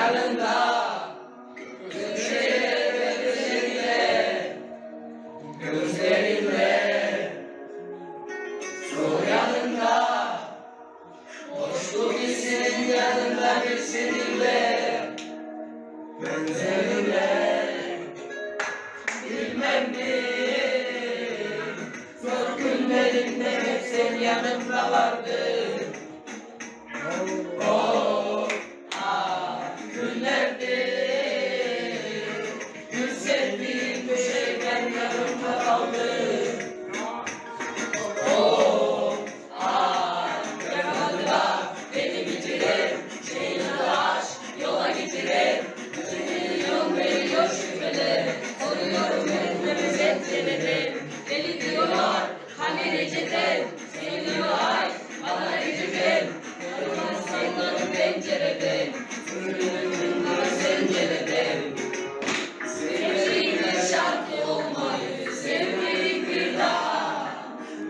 yanında, gözlerinle, gözlerinle, zor yanında, boşluk hissinin yanında bir seninle, gözlerinle, bilmem mi, zor günlerinde hep sen yanımda vardın. Oh, ah, günlerdir gül sevdiğim düşerken yanımda kaldı. Oh, ah, yanımda beni bitirir, şeyini aşk yola getirir. Milyon veriyor şüpheler, oluyorum hepimiz etkiledir. Deli diyorlar, hani reçete, seviliyor ay, bana reçete. Sayılarım pencerede, sürünümün sencerede. Sevdiğim bir şarkı olmayı, sevmedik bir daha.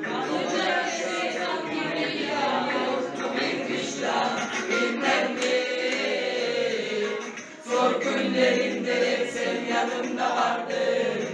Yanacak şeytan gibi yanıyor, bir kışla bilmem mi. Zor günlerimde hep sen yanımda vardın.